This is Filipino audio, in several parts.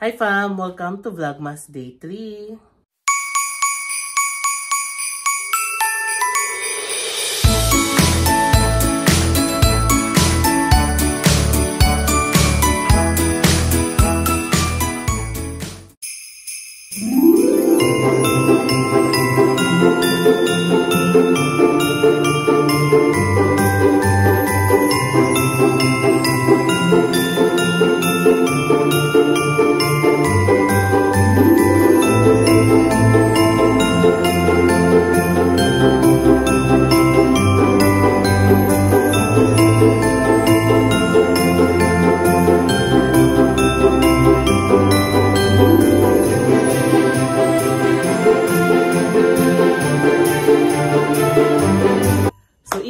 Hi fam! Welcome to Vlogmas Day 3.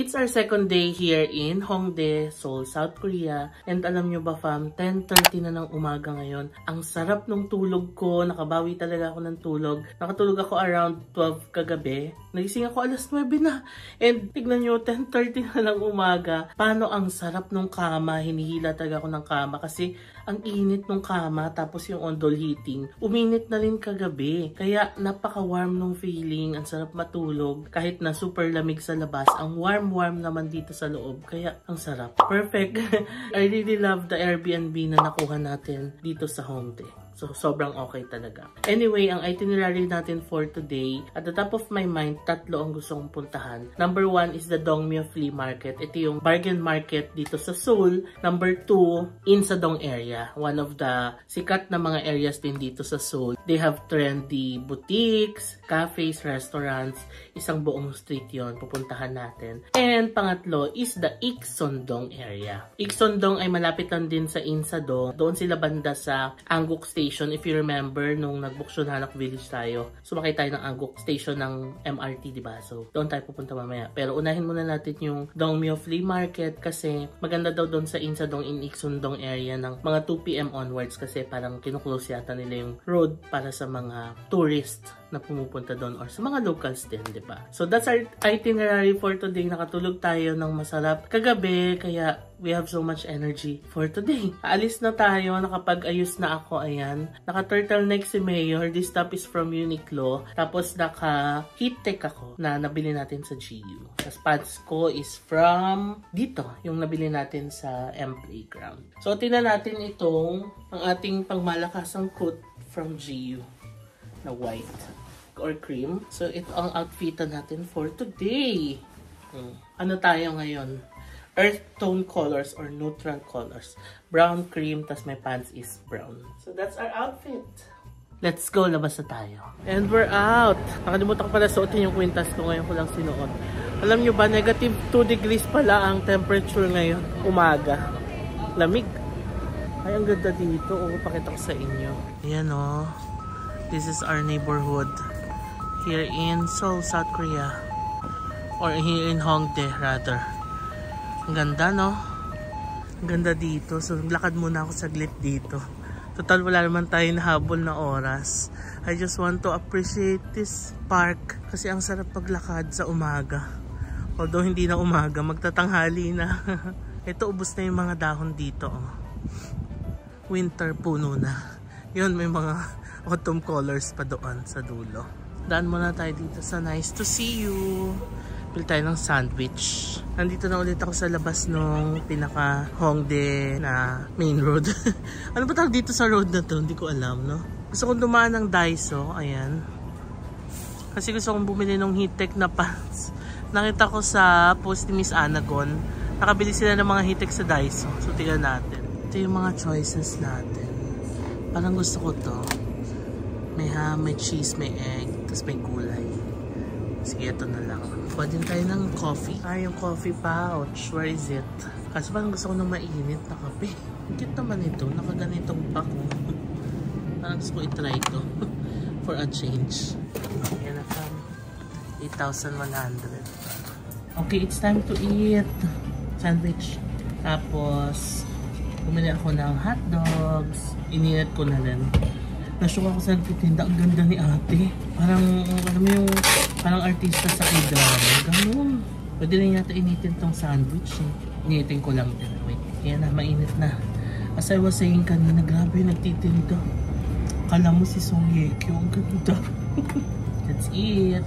It's our second day here in Hongdae, Seoul, South Korea. And alam nyo ba fam, 10:30 na ng umaga ngayon. Ang sarap ng tulog ko. Nakabawi talaga ako ng tulog. Nakatulog ako around 12 kagabi. Nagising ako alas 9 na. And tignan nyo, 10:30 na ng umaga. Paano ang sarap ng kama. Hinihila talaga ako ng kama kasi ang init ng kama tapos yung ondol heating. Uminit na rin kagabi. Kaya napaka-warm nung feeling. Ang sarap matulog. Kahit na super lamig sa labas. Ang warm naman dito sa loob. Kaya ang sarap. Perfect. I really love the Airbnb na nakuha natin dito sa Hongdae. So, sobrang okay talaga. Anyway, ang itinerary natin for today, at the top of my mind, tatlo ang gusto kong puntahan. Number 1 is the Dongmyo Flea Market. Ito yung bargain market dito sa Seoul. Number 2, Insadong area. One of the sikat na mga areas din dito sa Seoul. They have trendy boutiques, cafes, restaurants. Isang buong street yon, pupuntahan natin. And pangatlo is the Iksondong area. Iksondong ay malapit lang din sa Insadong. Doon sila banda sa Anguk Station. If you remember, nung nag-Buksunhanak Village tayo, sumakay tayo ng Anguk Station ng MRT, diba? So, doon tayo pupunta mamaya. Pero unahin muna natin yung Dongmyo Flea Market kasi maganda daw doon sa Insadong in Iksondong area ng mga 2 PM onwards kasi parang kinuklose yata nila yung road para sa mga tourists na pumupunta doon or sa mga locals din, di ba? So, that's our itinerary for today. Nakatulog tayo ng masarap kagabi, kaya we have so much energy for today. Aalis na tayo, nakapag-ayos na ako, ayan. Naka-turtleneck si Mayor. This top is from Uniqlo. Tapos naka-heat tech ako na nabili natin sa GU. Tapos pads ko is from dito, yung nabili natin sa M Playground. So, tingnan natin itong ang ating pangmalakasang coat from GU na white or cream. So, ito ang outfitan natin for today. Ano tayo ngayon? Earth tone colors or neutral colors. Brown, cream, tas my pants is brown. So, that's our outfit. Let's go, labas na tayo. And we're out. Nakalimutan ko pala suotin yung kwintas ko. Ngayon ko lang sinuot. Alam nyo ba, negative 2 degrees pala ang temperature ngayon. Umaga. Lamig. Ay, ang ganda dito. Pakita ko sa inyo. Ayan o. This is our neighborhood here in Seoul, South Korea. Or here in Hongdae, rather. Ang ganda, no? Ang ganda dito. So, lakad muna ako saglit dito. Total, wala naman tayo nahabol na oras. I just want to appreciate this park. Kasi ang sarap paglakad sa umaga. Although, hindi na umaga. Magtatanghali na. Ito, ubos na yung mga dahon dito. Oh. Winter, puno na. Yun, may mga autumn colors pa doon sa dulo. Daan muna tayo dito sa Nice to See You. Pili tayo ng sandwich. Nandito na ulit ako sa labas nung pinaka Hongdae na main road. Ano ba tawag dito sa road na to? Hindi ko alam, no? Gusto kong dumaan ng Daiso. Ayan. Kasi gusto kong bumili ng heat-tech na pants. Nakita ko sa post ni Miss Anagon. Nakabili sila ng mga heat-tech sa Daiso. So, tignan natin. Ito yung mga choices natin. Parang gusto ko to. May ham, may cheese, may egg, tapos may gulay. Sige, ito na lang. Pwede tayo ng coffee. Yung coffee pouch. Where is it? Kasi parang gusto ko ng mainit na kape. Cute naman ito. Nakaganitong pack. Parang gusto ko itry ito. For a change. Yan na fam. 8,100. Okay, it's time to eat. Sandwich. Tapos, bumili ako ng hotdogs. Ininit ko na rin. Nashock ako sa nagtitinda. Ang ganda ni ate. Parang, alam mo yung, parang artista sa k-drama. Ganun. Pwede rin yata initin tong sandwich. Initin ko lang din. Wait. Yan na, mainit na. As I was saying kanina, grabe nagtitinda. Kala mo si Song Ye Kyo, ang ganda. Let's eat.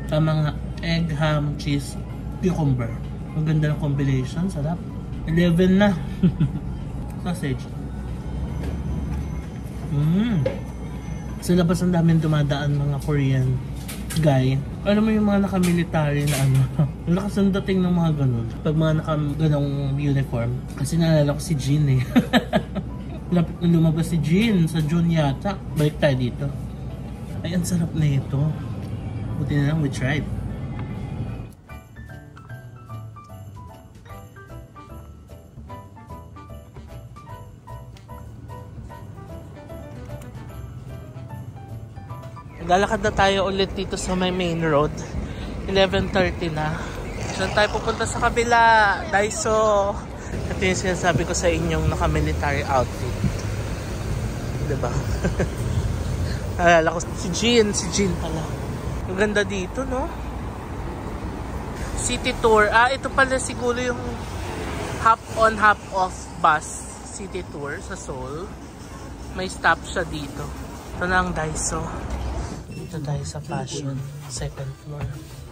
Tama nga, egg, ham, cheese, cucumber. Ang ganda ng combination, sarap. 11 na. Sausage. Sa labas ang daming dumadaan mga Korean guy. Alam mo yung mga naka-military na ano. Ang lakas ang dating ng mga ganun. Pag mga naka-ganong uniform. Kasi naalala ko si Jin eh. Lapit na lumabas si Jin sa June yata. Balik tayo dito. Ay, ang sarap na ito. Buti na lang we tried. Lalakad na tayo ulit dito sa may main road. 11:30 na. Diyan tayo pupunta sa kabila. Daiso. Ito yung sinasabi ko sa inyong naka-military outfit. Diba? Alala ko si Jin pala. Ang ganda dito, no? City tour. Ah, ito pala siguro yung hop on, hop off bus city tour sa Seoul. May stop siya dito. Ito na ang Daiso. Dito tayo sa fashion, second floor.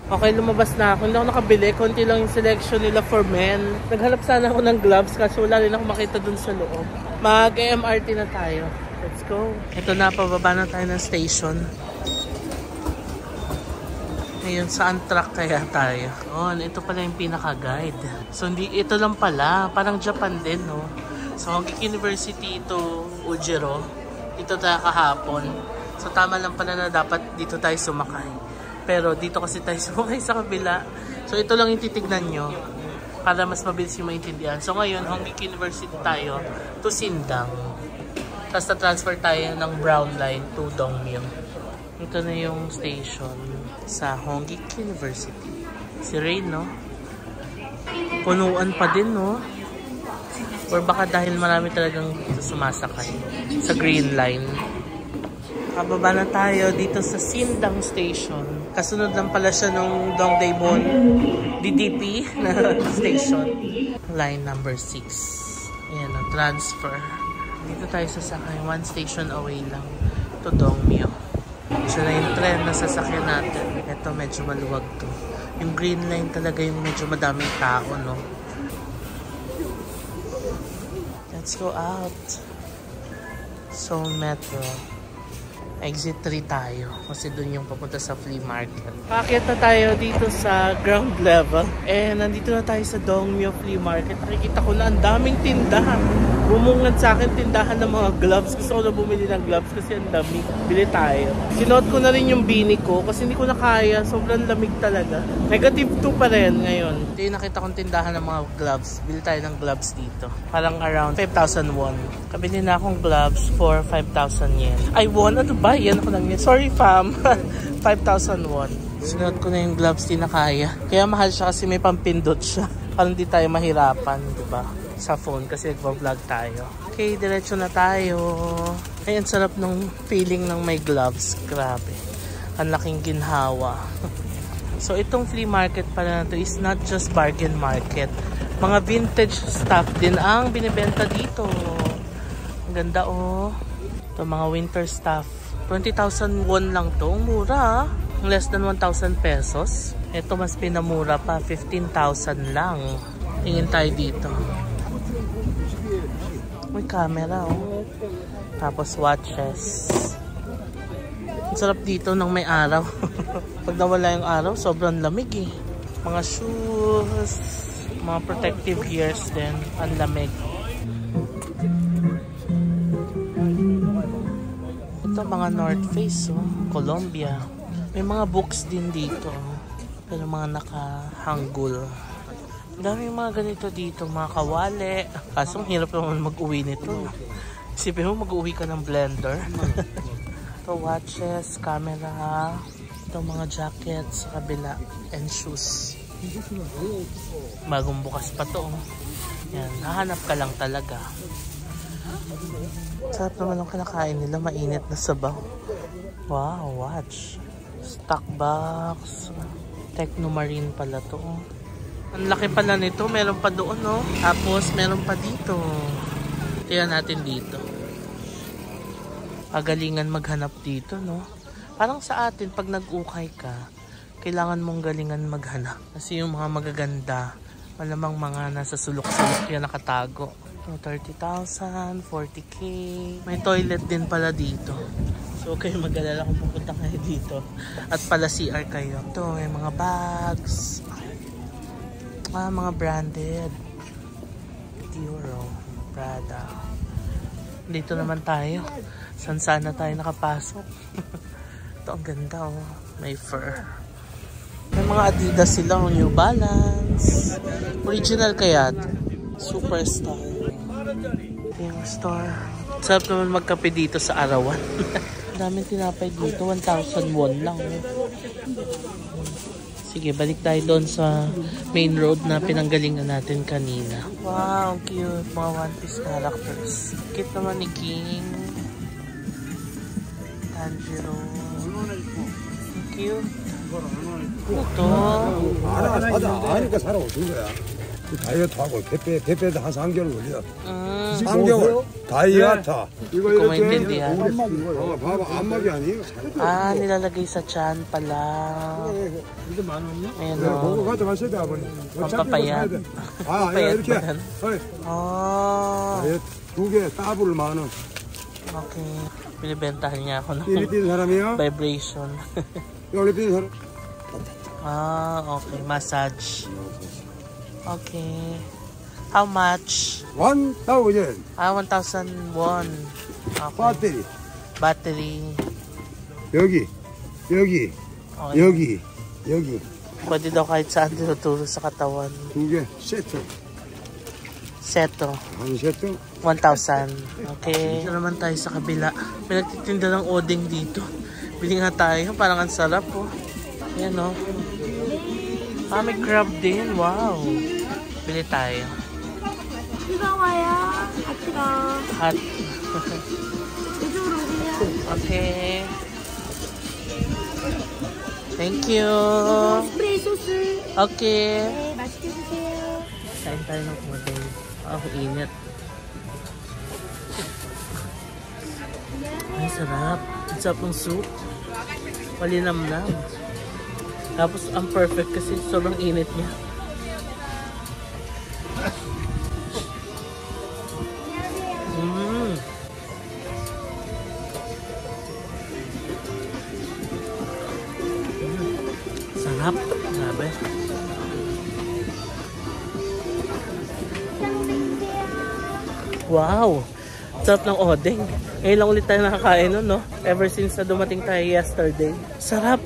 Okay, lumabas na ako. Hindi ako nakabili. Konti lang yung selection nila for men. Naghanap sana ako ng gloves kasi wala rin ako makita dun sa loob. Mag-MRT na tayo. Let's go. Ito na, pababa na tayo ng station. Ngayon, saan track kaya tayo? Oh, ito pala yung pinaka-guide. So, hindi, ito lang pala. Parang Japan din, no? So, Hongik University ito, Ujiro. Dito tayo kahapon. So, tama lang pala na dapat dito tayo sumakay. Pero dito kasi tayo sumakay sa kabila. So, ito lang yung titignan nyo para mas mabilis yung maintindihan. So, ngayon, Hongik University tayo to Sindang. Tapos, na-transfer tayo ng Brown Line to Dongmyeong. Ito na yung station sa Hongik University. Si Rain, no? Punuan pa din, no? Or baka dahil marami talagang sumasakay sa Green Line. Kababa na tayo dito sa Sindang Station. Kasunod lang pala siya nung Dongdaemun DDP na station. Line number 6. Ayan na, transfer. Dito tayo sasakay. 1 station away lang to Dongmyeong. Siya na yung tren na sasakyan natin. Ito medyo maluwag to. Yung Green Line talaga yung medyo madaming tao, no? Let's go out. Seoul Metro. Exit 3 tayo kasi dun yung papunta sa flea market. Paakyat na tayo dito sa ground level. And nandito na tayo sa Dongmyeong Flea Market. Nakikita ko na ang daming tindahan. Bumungad sa akin tindahan ng mga gloves. Gusto ko na bumili ng gloves kasi ang dami. Bili tayo. Sinuot ko na rin yung beanie ko kasi hindi ko na kaya. Sobrang lamig talaga. Negative 2 pa rin ngayon. Ito yung nakita kong tindahan ng mga gloves. Bili tayo ng gloves dito. Parang around 5,000 won. Kabili na akong gloves for 5,000 yen. I won? Ano ba? Yan ako lang yan. Sorry fam. 5,000 won. Sinuot ko na yung gloves, di na kaya. Kaya mahal siya kasi may pampindot siya. Para hindi tayo mahirapan, diba? Sa phone kasi nagpa-vlog tayo. Okay, diretso na tayo. Ay, ang sarap ng feeling ng may gloves. Grabe. Ang laking ginhawa. So, itong flea market pala na to is not just bargain market. Mga vintage stuff din ang binibenta dito. Ang ganda, oh. Ito, mga winter stuff. 20,000 won lang to. Mura, less than 1,000 pesos. Ito mas pinamura pa. 15,000 lang. Tingin tayo dito. May camera, oh. Tapos watches. Ang sarap dito nang may araw. Pag nawala yung araw, sobrang lamig eh. Mga shoes, mga protective gears din. Ang lamig. Ito mga North Face, oh. Colombia. May mga books din dito. Pero mga naka-hanggul. Dami mga ganito dito, mga kawali. Kaso hirap naman mag-uwi nito. Isipin mo mag-uwi ka ng blender. Ito watches, camera. Ito mga jackets sa kabila. And shoes. Bagong bukas pa to. Yan, hahanap ka lang talaga. Sarap naman ang kinakain nila, mainit na sabaw. Wow, watch. Stock box. Technomarine pala to. Ang laki pala nito. Meron pa doon, no? Tapos, meron pa dito. Tingnan natin dito. Pagalingan maghanap dito, no? Parang sa atin, pag nag-ukay ka, kailangan mong galingan maghanap. Kasi yung mga magaganda, malamang mga nasa sulok-sulok yan nakatago. 30,000, 40K. May toilet din pala dito. So, kayo mag-alala kung pupunta kayo dito. At pala CR kayo. Ito, may mga bags. Mga branded. Euro, Prada. Dito naman tayo. Sana tayo nakapasok. Ito, ang ganda, oh. May fur. May mga Adidas sila, New Balance. Original kaya. Superstar. Ito yung store. Sarap naman magkape dito sa arawan. Daming tinapay dito. 1,000 won lang. Sige, balik tayo doon sa main road na pinanggalingan natin kanina. Wow, cute. Mga One Piece characters. Cute naman ni King. Tanjiro. Cute. Ito. 아니까 살아오신 거야. 다이어트하고 페페도 한 3개월 걸려. 3개월. 다이어트. 이거 이렇게. 봐봐, 안막이 아니에요. Nilalagay sa tiyan pala. 이거 만 원이요? Ayan 네, o. 그거 가져가셔야 돼, 아버님. Pampapayat. 이렇게. 다이어트 2개, 더블 만 원. Okay. Binibentahan niya ako ng 필리핀 사람이요? vibration. 필리핀 사람? Okay. Massage. Okay. How much? 1,000. 1,000 won. Okay. 배터리. Battery. 여기. Okay. 여기. Pwede daw kahit saan tinuturo sa katawan. 2개, 세트. Seto. 한 세트? 1,000. Okay. Dito naman tayo sa kabila. May nagtitinda ng odeng dito. Bili nga tayo. Parang ang sarap, oh. Ayan, oh. May crab din. Wow. Bili tayo. Hot. Okay. Thank you. Okay. Kain tayo ng odeng. Init. Ay, sarap. Ang sarap ng soup. Malinamnam. Tapos, ang perfect kasi sobrang init niya. Sarap. Grabe. Wow! Sarap ng odeng. Ngayon lang ulit tayo nakakain nun, no? Ever since na dumating tayo yesterday. Sarap!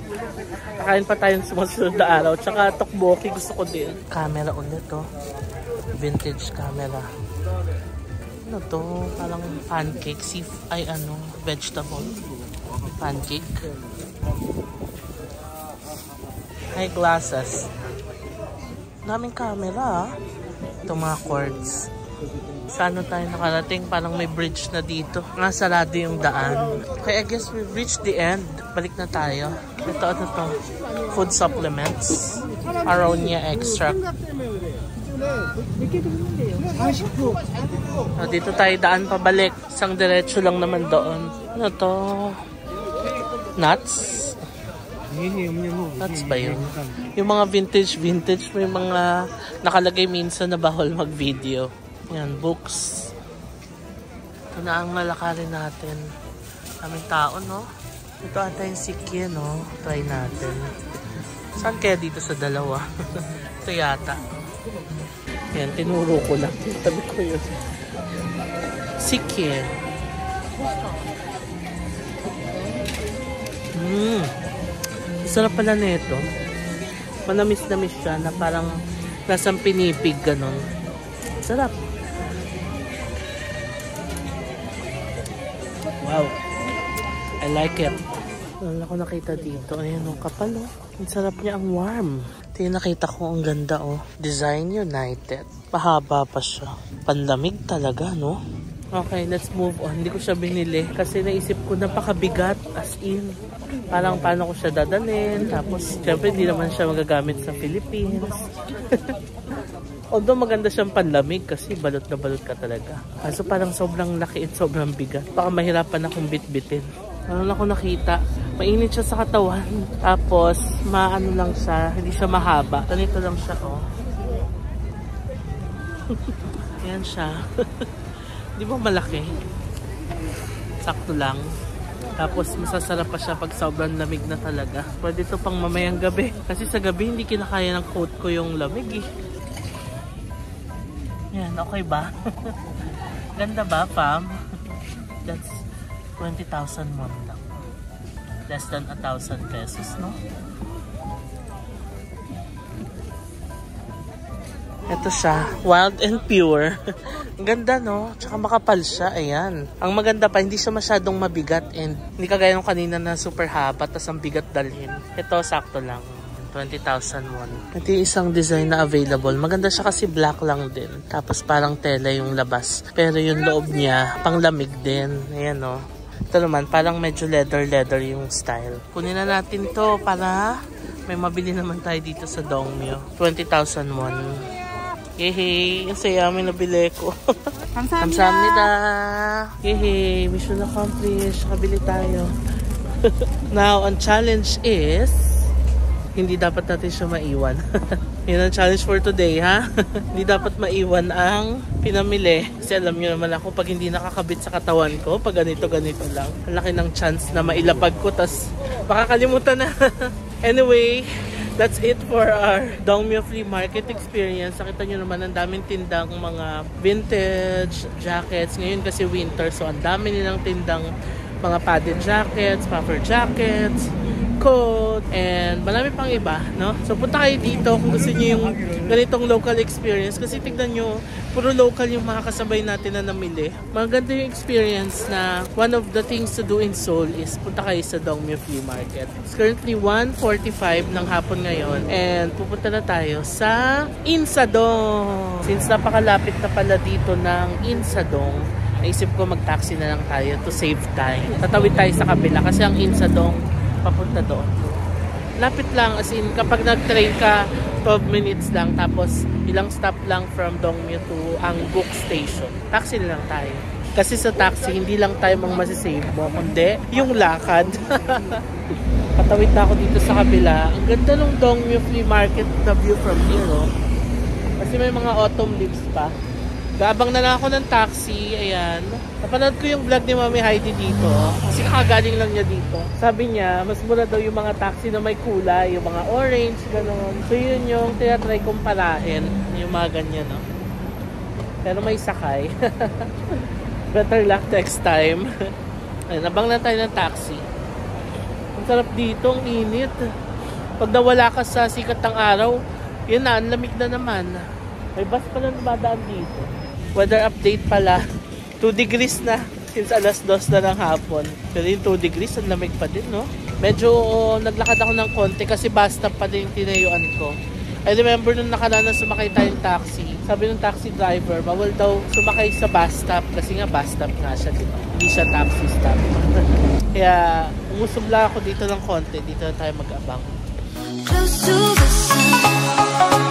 Kakain pa tayo sa sumunod na araw. Tsaka tokboki gusto ko din. Camera ulit, oh. Vintage camera. Ano to? Parang pancake. Vegetable. Pancake. Hay glasses. Daming camera, ah. Ito mga cords. Saan tayo nakarating? Parang may bridge na dito. Sarado yung daan. Okay, I guess we've reached the end. Balik na tayo. Ito, ano to? Food supplements. Aronia extract. Dito tayo daan pabalik. Isang diretso lang naman doon. Ano to? Nuts? Nuts ba yun? Yung mga vintage, may mga nakalagay minsan na bawal mag-video. Yan, books. Ito na ang lalakarin natin. Kaming tao, no? Ito ata yung sikye, no? Try natin. Saan kaya dito sa dalawa? Ito yata. Yan, tinuro ko lang. Tabi ko yun. Sikye. Sarap pala nito. Manamis-namis siya na parang nasang pinipig, ganon. Sarap. Wow. I like it. Wala ko nakita dito. Ayan o, kapal o. Ang sarap niya, ang warm. Ito yung nakita ko, ang ganda o. Design United. Mahaba pa siya. Panlamig talaga, no? Okay, let's move on. Hindi ko siya binili kasi naisip ko napakabigat, as in. Parang paano ko siya dadalhin. Tapos, syempre, hindi naman siya magagamit sa Philippines. Although maganda siyang panlamig kasi balot na balot ka talaga. Kaso parang sobrang laki at sobrang bigat. Baka mahirapan akong bitbitin. Ano na ako nakita? Mainit siya sa katawan. Tapos, maano lang siya. Hindi siya mahaba. Ganito lang siya, oh. Yan siya. Di ba malaki? Sakto lang. Tapos masasarap pa siya pag sobrang lamig na talaga. Pwede ito pang mamayang gabi. Kasi sa gabi hindi kinakaya ng coat ko yung lamig eh. Yan, okay ba? Ganda ba, Pam? That's 20,000 won lang. Less than 1,000 pesos, no? Ito siya, wild and pure. Ang ganda, no? Tsaka makapal siya, ayan. Ang maganda pa, hindi siya masyadong mabigat and hindi kagaya ng kanina na super haba tas ang bigat dalhin. Ito, sakto lang. 20,000 won. Ito yung isang design na available. Maganda siya kasi black lang din. Tapos parang tela yung labas. Pero yung loob niya, pang lamig din. Ayan, no? Ito naman, parang medyo leather yung style. Kunin na natin to para may mabili naman tayo dito sa Dongmyo. 20,000 won. Yehey! Ang saya, may nabili ko. Kamsahamnida! Yehey! Mission accomplished. Kabili tayo. Now, ang challenge is hindi dapat natin siya maiwan. Yun ang challenge for today, ha? Hindi dapat maiwan ang pinamili. Kasi alam nyo naman ako, pag hindi nakakabit sa katawan ko, pag ganito-ganito lang, ang laki ng chance na mailapag ko, tas makakalimutan na. Anyway, that's it for our Dongmyo Flea Market experience. Nakita nyo naman ang daming tindang mga vintage jackets. Ngayon kasi winter, so ang dami nilang tindang mga padded jackets, puffer jackets, coat, and marami pang iba, no? So punta kayo dito kung gusto niyo yung ganitong local experience kasi tignan nyo, puro local yung mga kasabay natin na namili. Maganda yung experience na one of the things to do in Seoul is punta kayo sa Dongmyo Flea Market. It's currently 1:45 ng hapon ngayon and pupunta na tayo sa Insadong. Since napakalapit na pala dito ng Insadong, naisip ko mag-taxi na lang tayo to save time. Tatawid tayo sa kabila kasi ang Insadong papunta doon. Lapit lang, as in kapag nag-train ka 12 minutes lang tapos ilang stop lang from Dongmyo to Angbuk Station. Taxi na lang tayo. Kasi sa taxi hindi lang tayo mang masisave mo, kundi yung lakad. Patawid na ako dito sa kabila. Ang ganda ng Dongmyo Flea Market, the view from here, oh. Kasi may mga autumn leaves pa. Gaabang na lang ako ng taxi, ayan. Napanood ko yung vlog ni Mami Heidi dito. Kasi kakagaling lang niya dito. Sabi niya, mas mura daw yung mga taxi na may kulay, yung mga orange, gano'n. So yun yung tinatry kong parahin, yung mga ganyan, no? Pero may sakay. Better luck next time. Ayan, nabang na tayo ng taxi. Ang sarap dito, ang init. Pag nawala ka sa sikat ng araw, yun na, ang lamig na naman. May bus pa na dumadaan dito. Weather update pala. 2 degrees na since alas 2 na ng hapon. Pero yung 2 degrees, ang lamig pa din, no? Medyo naglakad ako ng konti kasi bus stop pa din yung tinayuan ko. I remember nung nakaraan na sumakay tayong taxi. Sabi ng taxi driver, bawal daw sumakay sa bus stop kasi nga bus stop nga siya, diba? Hindi siya taxi stop. Kaya umusog lang ako dito ng konti. Dito na tayo mag-abang. Close to the sun.